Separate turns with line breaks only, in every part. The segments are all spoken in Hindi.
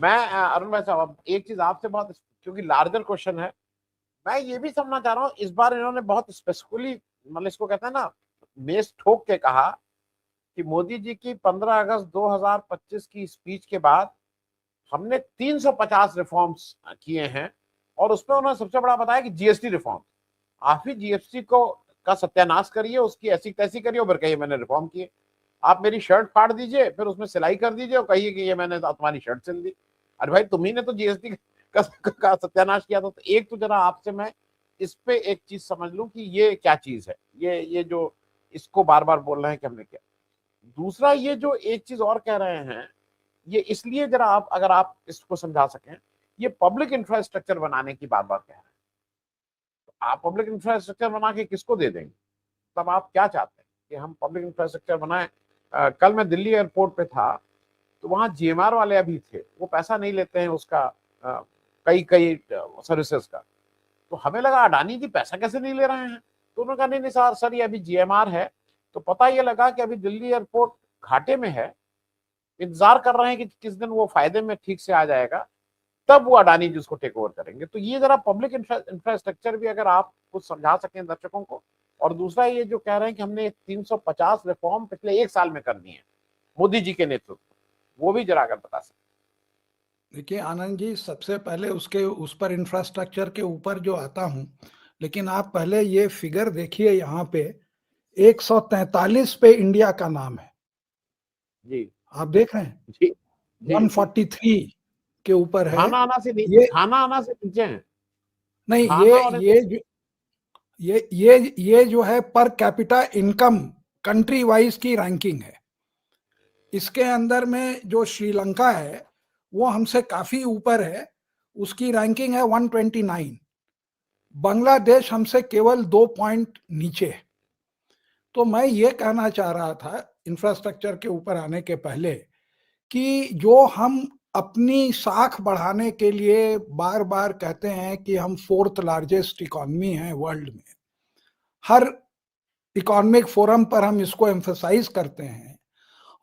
मैं अरुण भाई साहब, अब एक चीज आपसे बहुत, क्योंकि लार्जर क्वेश्चन है, मैं ये भी समझना चाह रहा हूँ, इस बार इन्होंने बहुत स्पेसिफिकली, मतलब इसको कहते हैं ना, मेज ठोक के कहा कि मोदी जी की 15 अगस्त 2025 की स्पीच के बाद हमने 350 रिफॉर्म्स किए हैं, और उसमें उन्होंने सबसे बड़ा बताया कि जीएसटी रिफॉर्म। आप ही जीएसटी को का सत्यानाश करिए, उसकी ऐसी तैसी करिए, और फिर कहिए मैंने रिफॉर्म किए। आप मेरी शर्ट फाड़ दीजिए, फिर उसमें सिलाई कर दीजिए और कहिए कि ये मैंने तुम्हारी शर्ट सिल दी। अरे भाई, तुम्ही ने तो जीएसटी का सत्यानाश किया था। तो एक तो जरा आपसे मैं इस पे एक चीज समझ लूं कि ये क्या चीज है, ये जो इसको बार बार बोल रहे हैं कि हमने किया। दूसरा, ये जो एक चीज और कह रहे हैं, ये इसलिए जरा आप, अगर आप इसको समझा सकें, ये पब्लिक इंफ्रास्ट्रक्चर बनाने की बार बार कह रहे हैं। तो आप पब्लिक इंफ्रास्ट्रक्चर बना के किसको दे देंगे? तब आप क्या चाहते हैं कि हम पब्लिक इंफ्रास्ट्रक्चर बनाएं? कल मैं दिल्ली एयरपोर्ट पे था, तो वहां जीएमआर वाले अभी थे, वो पैसा नहीं लेते हैं उसका, कई कई सर्विसेज का। तो हमें लगा अडानी जी पैसा कैसे नहीं ले रहे हैं। तो उन्होंने कहा नहीं नहीं सर, ये अभी जीएमआर है। तो पता ये लगा कि अभी दिल्ली एयरपोर्ट घाटे में है, इंतजार कर रहे हैं कि किस दिन वो फायदे में ठीक से आ जाएगा, तब वो अडानी जी उसको टेक ओवर करेंगे। तो ये जरा पब्लिक इंफ्रास्ट्रक्चर भी अगर आप कुछ समझा सकें दर्शकों को। और दूसरा, ये जो कह रहे हैं कि हमने 350 रिफॉर्म पिछले एक साल में कर दिए हैं मोदी जी के नेतृत्व, वो भी जरा अगर बता सकें।
देखिए आनंद जी, सबसे पहले उसके उस पर इंफ्रास्ट्रक्चर के ऊपर जो आता हूं, लेकिन आप पहले ये फिगर देखिए, यहाँ पे 143 पे इंडिया का नाम है।
जी
आप देख रहे हैं,
जी जी जी।
143 के ऊपर है। ये
खाना आना से नीचे है।
नहीं,
खाना और
ये जो है per capita income country wise की रैंकिंग है। इसके अंदर में जो श्रीलंका है वो हमसे काफी ऊपर है, उसकी रैंकिंग है 129। बांग्लादेश हमसे केवल 2 पॉइंट नीचे है। तो मैं ये कहना चाह रहा था इंफ्रास्ट्रक्चर के ऊपर आने के पहले कि जो हम अपनी साख बढ़ाने के लिए बार बार कहते हैं कि हम 4th लार्जेस्ट इकोनॉमी हैं वर्ल्ड में, हर इकोनॉमिक फोरम पर हम इसको एम्फसाइज करते हैं,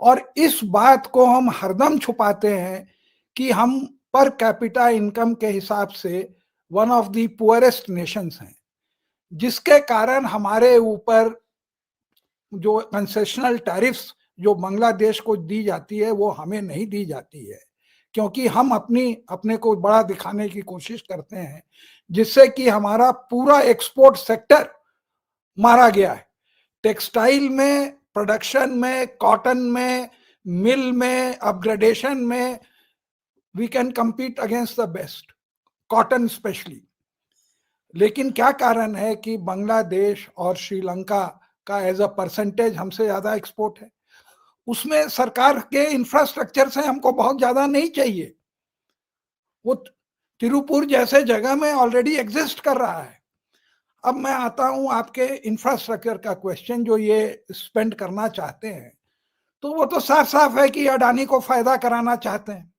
और इस बात को हम हरदम छुपाते हैं कि हम पर कैपिटा इनकम के हिसाब से one of the poorest Nations हैं, जिसके कारण हमारे ऊपर जो कंसेशनल टैरिफ्स जो बांग्लादेश को दी जाती है वो हमें नहीं दी जाती है, क्योंकि हम अपने को बड़ा दिखाने की कोशिश करते हैं, जिससे कि हमारा पूरा एक्सपोर्ट सेक्टर मारा गया है। टेक्सटाइल में, प्रोडक्शन में, कॉटन में, मिल में, अपग्रेडेशन में we can compete against the best, cotton specially. लेकिन क्या कारण है कि बांग्लादेश और श्रीलंका का एज अ परसेंटेज हमसे ज्यादा एक्सपोर्ट है? उसमें सरकार के इंफ्रास्ट्रक्चर से हमको बहुत ज्यादा नहीं चाहिए, वो तिरुपुर जैसे जगह में ऑलरेडी एग्जिस्ट कर रहा है। अब मैं आता हूं आपके इंफ्रास्ट्रक्चर का क्वेश्चन, जो ये स्पेंड करना चाहते हैं, तो वो तो साफ साफ है कि अडानी को फायदा कराना चाहते हैं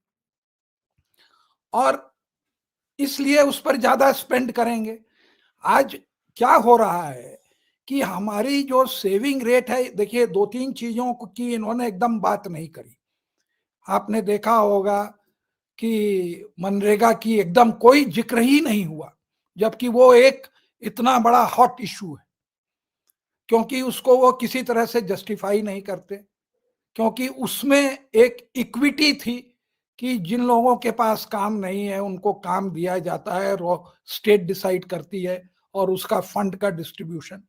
और इसलिए उस पर ज्यादा स्पेंड करेंगे। आज क्या हो रहा है कि हमारी जो सेविंग रेट है, देखिए 2-3 चीजों की इन्होंने एकदम बात नहीं करी। आपने देखा होगा कि मनरेगा की एकदम कोई जिक्र ही नहीं हुआ, जबकि वो एक इतना बड़ा हॉट इशू है, क्योंकि उसको वो किसी तरह से जस्टिफाई नहीं करते, क्योंकि उसमें एक इक्विटी थी कि जिन लोगों के पास काम नहीं है उनको काम दिया जाता है, और वो स्टेट डिसाइड करती है और उसका फंड का डिस्ट्रीब्यूशन।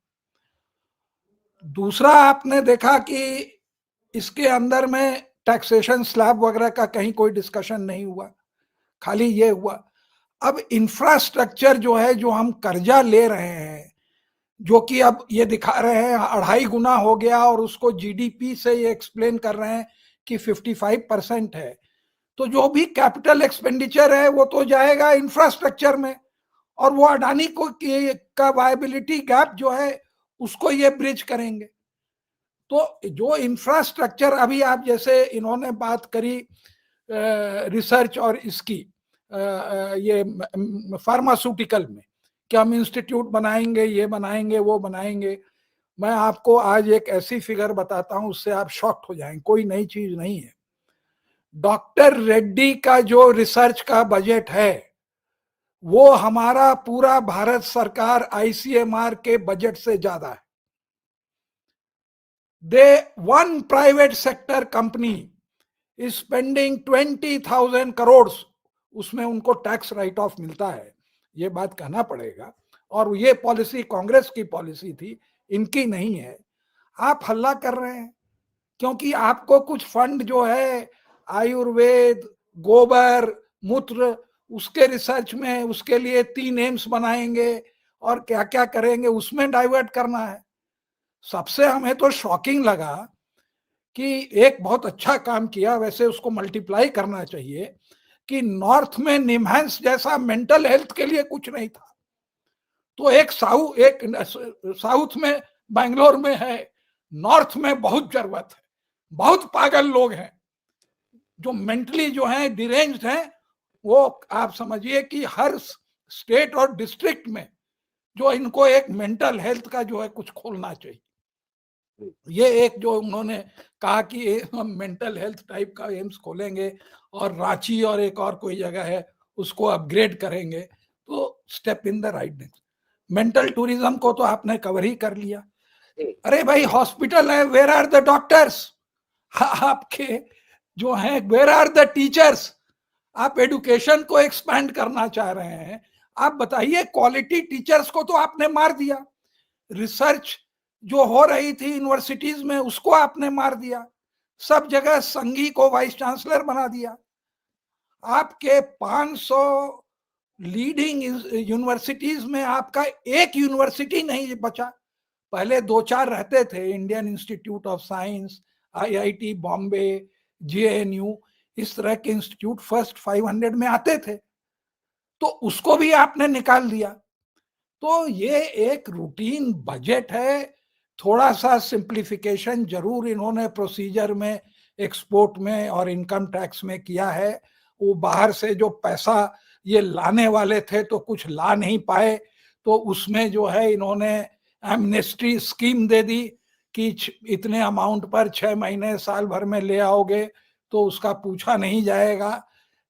दूसरा, आपने देखा कि इसके अंदर में टैक्सेशन स्लैब वगैरह का कहीं कोई डिस्कशन नहीं हुआ, खाली ये हुआ। अब इंफ्रास्ट्रक्चर जो है, जो हम कर्जा ले रहे हैं, जो कि अब ये दिखा रहे हैं 2.5 गुना हो गया, और उसको जीडीपी से ये एक्सप्लेन कर रहे हैं कि 55% है, तो जो भी कैपिटल एक्सपेंडिचर है वो तो जाएगा इंफ्रास्ट्रक्चर में, और वो अडानी को का वायबिलिटी गैप जो है उसको ये ब्रिज करेंगे। तो जो इंफ्रास्ट्रक्चर अभी आप जैसे इन्होंने बात करी रिसर्च और इसकी ये फार्मास्यूटिकल में कि हम इंस्टीट्यूट बनाएंगे, ये बनाएंगे, वो बनाएंगे। मैं आपको आज एक ऐसी फिगर बताता हूं, उससे आप शॉक्ड हो जाएंगे, कोई नई चीज नहीं है। डॉक्टर रेड्डी का जो रिसर्च का बजट है वो हमारा पूरा भारत सरकार आईसीएमआर के बजट से ज्यादा है। One private sector company is spending 20,000 crore, उसमें उनको टैक्स राइट ऑफ मिलता है, ये बात कहना पड़ेगा। और ये पॉलिसी कांग्रेस की पॉलिसी थी, इनकी नहीं है। आप हल्ला कर रहे हैं क्योंकि आपको कुछ फंड जो है आयुर्वेद, गोबर, मूत्र, उसके रिसर्च में, उसके लिए 3 एम्स बनाएंगे और क्या क्या करेंगे, उसमें डाइवर्ट करना है। सबसे हमें तो शॉकिंग लगा कि एक बहुत अच्छा काम किया, वैसे उसको मल्टीप्लाई करना चाहिए, कि नॉर्थ में निमहंस जैसा मेंटल हेल्थ के लिए कुछ नहीं था, तो एक साउथ में बैंगलोर में है, नॉर्थ में बहुत जरूरत है, बहुत पागल लोग हैं जो मेंटली जो हैं डिरेंज्ड हैं। वो आप समझिए कि हर स्टेट और डिस्ट्रिक्ट में जो इनको एक मेंटल हेल्थ का जो है कुछ खोलना चाहिए। ये एक जो उन्होंने कहा कि हम मेंटल हेल्थ टाइप का एम्स खोलेंगे और रांची और एक और कोई जगह है उसको अपग्रेड करेंगे, तो step in the right direction. Mental tourism को तो आपने कवर ही कर लिया। अरे भाई हॉस्पिटल है, वेयर आर द डॉक्टर्स? आपके जो हैं वेयर आर द टीचर्स? आप एडुकेशन को एक्सपैंड करना चाह रहे हैं, आप बताइए क्वालिटी टीचर्स को तो आपने मार दिया। रिसर्च जो हो रही थी यूनिवर्सिटीज में उसको आपने मार दिया। सब जगह संघी को वाइस चांसलर बना दिया। आपके 500 लीडिंग यूनिवर्सिटीज में आपका एक यूनिवर्सिटी नहीं बचा। पहले 2-4 रहते थे, Indian institute of science, IIT Bombay, JNU, इस तरह के इंस्टीट्यूट फर्स्ट 500 में आते थे, तो उसको भी आपने निकाल दिया। तो ये एक रूटीन बजट है, थोड़ा सा सिंप्लीफिकेशन जरूर इन्होंने प्रोसीजर में, एक्सपोर्ट में और इनकम टैक्स में किया है। वो बाहर से जो पैसा ये लाने वाले थे तो कुछ ला नहीं पाए, तो उसमें जो है इन्होंने एमनेस्टी स्कीम दे दी कि इतने अमाउंट पर 6 महीने साल भर में ले आओगे तो उसका पूछा नहीं जाएगा।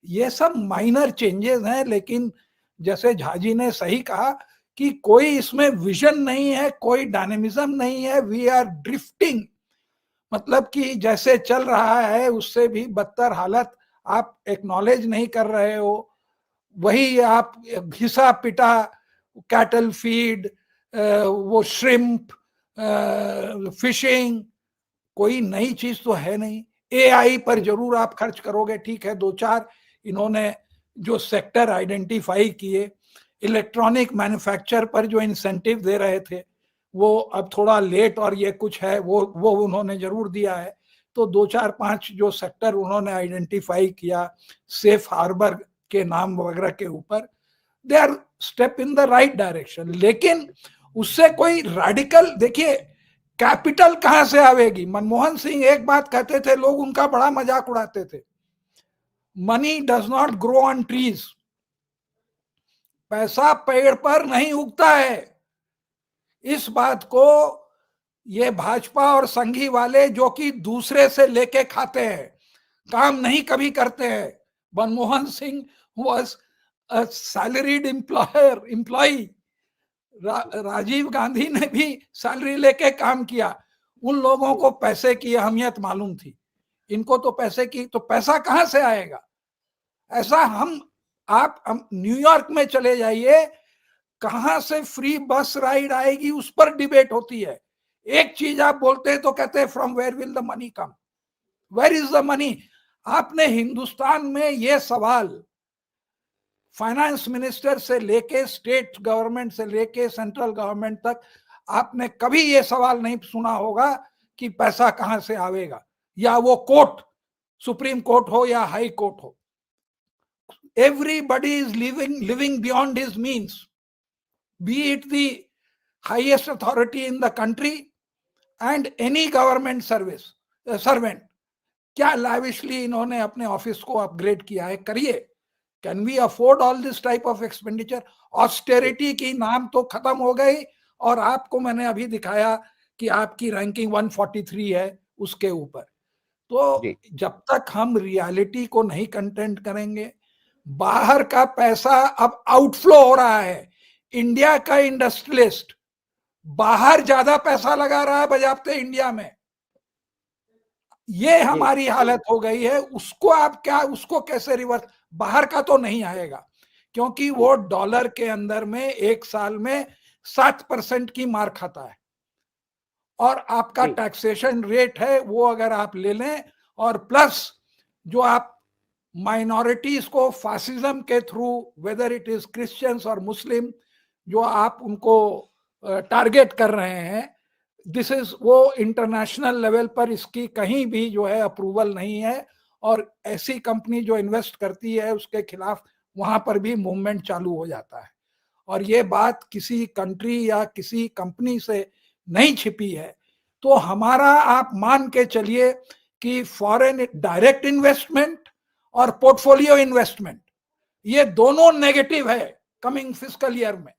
ये सब माइनर चेंजेस हैं, लेकिन जैसे झाजी ने सही कहा कि कोई इसमें विजन नहीं है, कोई डायनेमिज्म नहीं है, वी आर ड्रिफ्टिंग। मतलब कि जैसे चल रहा है उससे भी बदतर हालत आप एक्नॉलेज नहीं कर रहे हो। वही आप घिसा पिटा कैटल फीड, वो श्रिम्प, फिशिंग, कोई नई चीज तो है नहीं। एआई पर जरूर आप खर्च करोगे, ठीक है, 2-4 इन्होंने जो सेक्टर आइडेंटिफाई किए। इलेक्ट्रॉनिक मैन्युफैक्चर पर जो इंसेंटिव दे रहे थे वो अब थोड़ा लेट और ये कुछ है वो उन्होंने जरूर दिया है। तो 2-4-5 जो सेक्टर उन्होंने आइडेंटिफाई किया सेफ हार्बर के नाम वगैरह के ऊपर, they are step in the right direction. लेकिन उससे कोई रेडिकल, देखिए कैपिटल कहां से आवेगी? मनमोहन सिंह एक बात कहते थे, लोग उनका बड़ा मजाक उड़ाते थे, money does not grow on trees, पैसा पेड़ पर नहीं उगता है। इस बात को ये भाजपा और संघी वाले जो कि दूसरे से लेके खाते हैं, काम नहीं कभी करते हैं। Manmohan Singh was a salaried employee, Rajiv Gandhi ने भी सैलरी लेके काम किया। उन लोगों को पैसे की अहमियत मालूम थी, इनको तो पैसे की, तो पैसा कहां से आएगा? ऐसा आप न्यूयॉर्क में चले जाइए, कहां से फ्री बस राइड आएगी उस पर डिबेट होती है। एक चीज आप बोलते हैं तो कहते हैं from where will the money come, where is the money? आपने हिंदुस्तान में ये सवाल फाइनेंस मिनिस्टर से लेके स्टेट गवर्नमेंट से लेके सेंट्रल गवर्नमेंट तक आपने कभी ये सवाल नहीं सुना होगा कि पैसा कहां से आवेगा, या वो कोर्ट, सुप्रीम कोर्ट हो या हाई कोर्ट हो। Everybody is living beyond his means, be it the highest authority in the country and any government servant. क्या लाविशली इन्होंने अपने ऑफिस को अपग्रेड किया है? करिए। Can we afford all this type of expenditure? Austerity की नाम तो खत्म हो गई, और आपको मैंने अभी दिखाया कि आपकी रैंकिंग 143 है उसके ऊपर। तो
जी
जब तक हम रियलिटी को नहीं कंटेंट करेंगे, बाहर का पैसा अब आउटफ्लो हो रहा है। इंडिया का इंडस्ट्रियलिस्ट बाहर ज्यादा पैसा लगा रहा है बजाते इंडिया में। ये
जी
हमारी हालत हो गई है। उसको कैसे रिवर्स? बाहर का तो नहीं आएगा, क्योंकि वो डॉलर के अंदर में एक साल में 7% की मार खाता है, और आपका
जी
टैक्सेशन रेट है वो अगर आप ले लें, और प्लस जो आप माइनॉरिटीज को फासिज्म के through, whether it is Christians और मुस्लिम, जो आप उनको टारगेट कर रहे हैं, दिस इज वो इंटरनेशनल लेवल पर इसकी कहीं भी जो है अप्रूवल नहीं है, और ऐसी कंपनी जो इन्वेस्ट करती है उसके खिलाफ वहां पर भी मूवमेंट चालू हो जाता है। और ये बात किसी कंट्री या किसी कंपनी से नहीं छिपी है। तो हमारा आप मान के चलिए कि फॉरेन डायरेक्ट इन्वेस्टमेंट और पोर्टफोलियो इन्वेस्टमेंट, ये दोनों नेगेटिव है कमिंग फिस्कल ईयर में,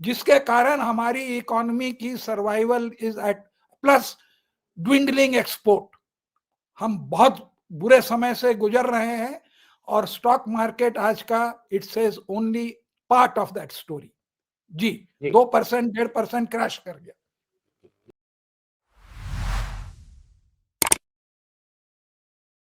जिसके कारण हमारी इकोनॉमी की survival is at plus dwindling export. हम बहुत बुरे समय से गुजर रहे हैं, और स्टॉक मार्केट आज का it says only part of that story. जी,
जी
2% 1.5% क्रैश कर गया।